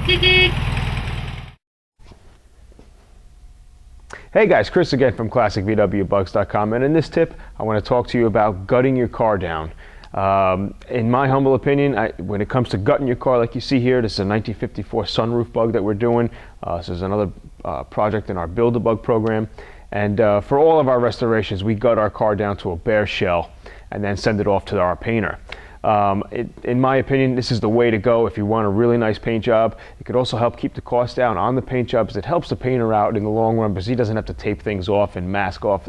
Hey guys, Chris again from ClassicVWBugs.com, and in this tip I want to talk to you about gutting your car down. In my humble opinion, when it comes to gutting your car, like you see here, this is a 1954 sunroof bug that we're doing. This is another project in our Build-A-Bug program, and for all of our restorations we gut our car down to a bare shell and then send it off to our painter. In my opinion, this is the way to go if you want a really nice paint job. It could also help keep the cost down on the paint jobs. It helps the painter out in the long run because he doesn't have to tape things off and mask off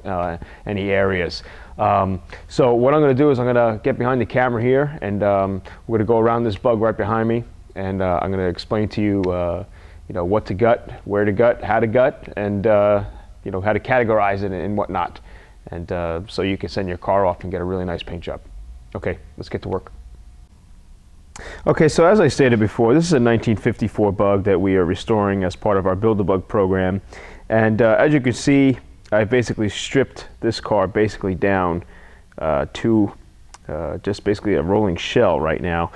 any areas. So what I'm going to do is I'm going to get behind the camera here, and we're going to go around this bug right behind me, and I'm going to explain to you, what to gut, where to gut, how to gut, and how to categorize it and whatnot, and so you can send your car off and get a really nice paint job. Okay, let's get to work. Okay, so as I stated before, this is a 1954 bug that we are restoring as part of our Build-A-Bug program. And as you can see, I basically stripped this car basically down to just basically a rolling shell right now.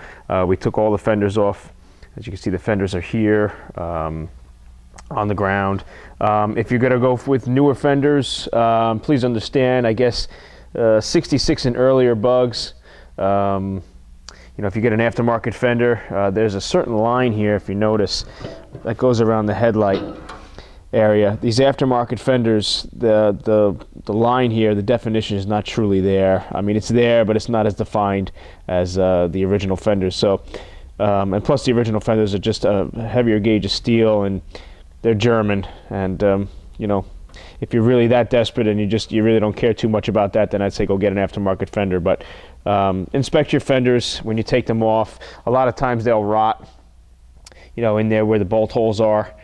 We took all the fenders off. As you can see, the fenders are here on the ground. If you're going to go with newer fenders, please understand, I guess, 66 and earlier bugs, if you get an aftermarket fender, there's a certain line here, if you notice, that goes around the headlight area. These aftermarket fenders, the line here, the definition is not truly there. I mean, it's there, but it's not as defined as the original fenders. So, and plus the original fenders are just a heavier gauge of steel, and they're German, and if you're really that desperate and you really don't care too much about that, then I'd say go get an aftermarket fender. But inspect your fenders when you take them off. A lot of times they'll rot, in there where the bolt holes are.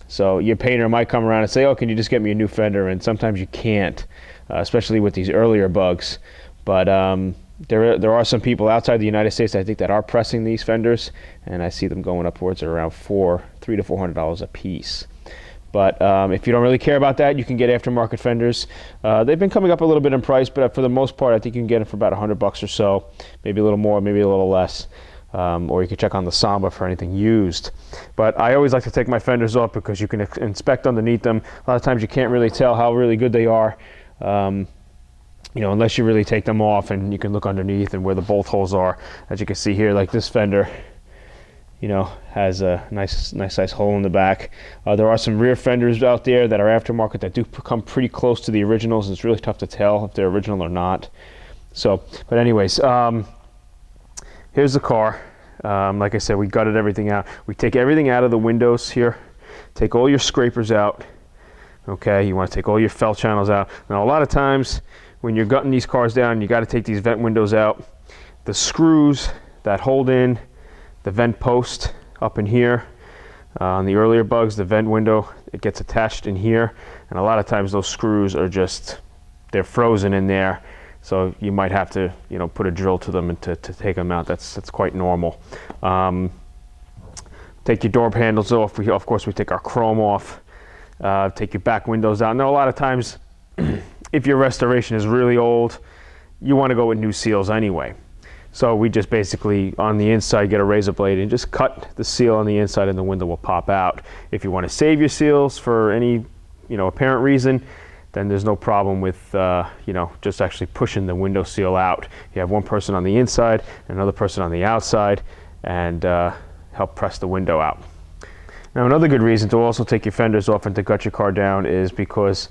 So your painter might come around and say, oh, can you just get me a new fender? And sometimes you can't, especially with these earlier bugs. But there are some people outside the United States, I think, that are pressing these fenders, and I see them going upwards at around $300 to $400 a piece. But if you don't really care about that, you can get aftermarket fenders. They've been coming up a little bit in price, but for the most part, I think you can get them for about $100 or so, maybe a little more, maybe a little less. Or you can check on the Samba for anything used. But I always like to take my fenders off because you can inspect underneath them. A lot of times you can't really tell how really good they are, unless you really take them off, and you can look underneath and where the bolt holes are. As you can see here, like this fender, has a nice size hole in the back. There are some rear fenders out there that are aftermarket that do come pretty close to the originals. It's really tough to tell if they're original or not. So, but anyways, here's the car. Like I said, we gutted everything out. We take everything out of the windows here. Take all your scrapers out. Okay, you want to take all your felt channels out. Now, a lot of times when you're gutting these cars down, you got to take these vent windows out. The screws that hold in the vent post up in here, on the earlier bugs, the vent window, it gets attached in here, and a lot of times those screws are they're frozen in there, so you might have to put a drill to them and to take them out. That's quite normal. Take your door handles off. Of course we take our chrome off. Take your back windows out. Now, a lot of times if your restoration is really old, you want to go with new seals anyway. So we just basically, on the inside, get a razor blade and just cut the seal on the inside, and the window will pop out. If you want to save your seals for any, apparent reason, then there's no problem with, just actually pushing the window seal out. You have one person on the inside and another person on the outside, and help press the window out. Now, another good reason to also take your fenders off and to gut your car down is because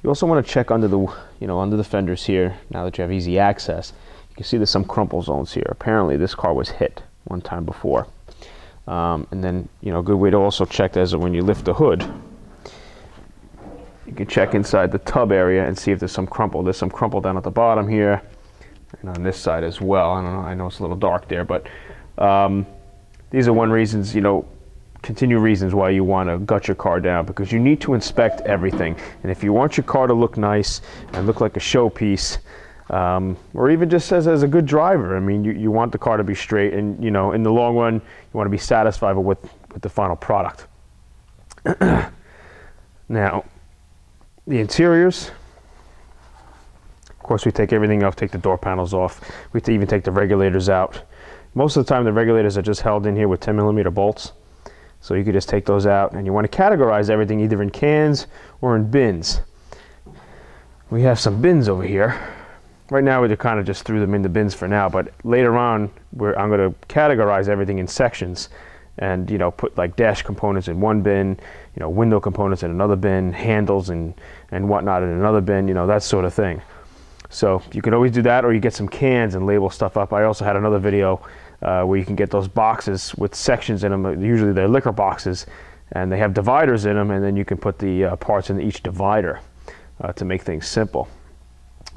you also want to check under the fenders here. Now that you have easy access, you can see there's some crumple zones here. Apparently this car was hit one time before. And then, a good way to also check that is when you lift the hood, you can check inside the tub area and see if there's some crumple. There's some crumple down at the bottom here, and on this side as well. I know it's a little dark there, but these are continued reasons why you want to gut your car down, because you need to inspect everything. And if you want your car to look nice and look like a showpiece, or even just as a good driver, I mean, you want the car to be straight, and in the long run, you want to be satisfied with the final product. Now, the interiors, of course, we take everything off, take the door panels off. We even take the regulators out. Most of the time the regulators are just held in here with 10mm bolts. So you could just take those out, and you want to categorize everything either in cans or in bins. We have some bins over here. Right now we kind of just threw them in the bins for now, but later on I'm going to categorize everything in sections and, you know, put like dash components in one bin, you know, window components in another bin, handles and whatnot in another bin, you know, that sort of thing. So you can always do that, or you get some cans and label stuff up. I also had another video where you can get those boxes with sections in them. Usually they're liquor boxes, and they have dividers in them, and then you can put the parts in each divider to make things simple.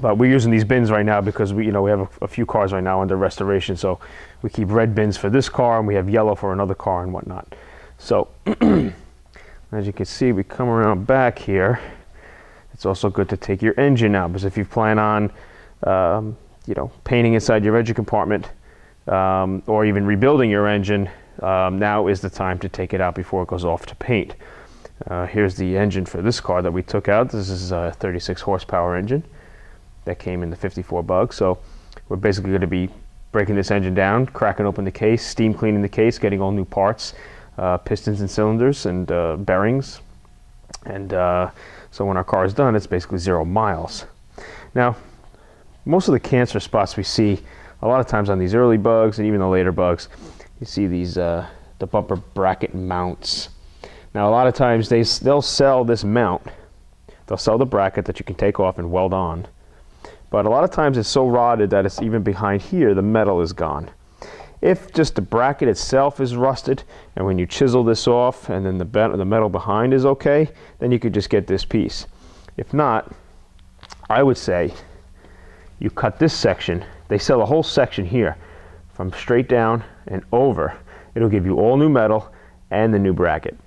But we're using these bins right now because we have a few cars right now under restoration, so we keep red bins for this car and we have yellow for another car and whatnot. So as you can see, we come around back here. It's also good to take your engine out, because if you plan on painting inside your engine compartment or even rebuilding your engine, now is the time to take it out before it goes off to paint. Here's the engine for this car that we took out. This is a 36 horsepower engine that came in the 54 Bug. So we're basically going to be breaking this engine down, cracking open the case, steam cleaning the case, getting all new parts, pistons and cylinders and bearings. And so when our car is done, it's basically 0 miles. Now, most of the cancer spots we see a lot of times on these early Bugs and even the later Bugs, you see these the bumper bracket mounts. Now a lot of times they'll sell this mount. They'll sell the bracket that you can take off and weld on. But a lot of times it's so rotted that it's even behind here, the metal is gone. If just the bracket itself is rusted, and when you chisel this off and then the metal behind is okay, then you could just get this piece. If not, I would say you cut this section. They sell a whole section here from straight down and over. It'll give you all new metal and the new bracket.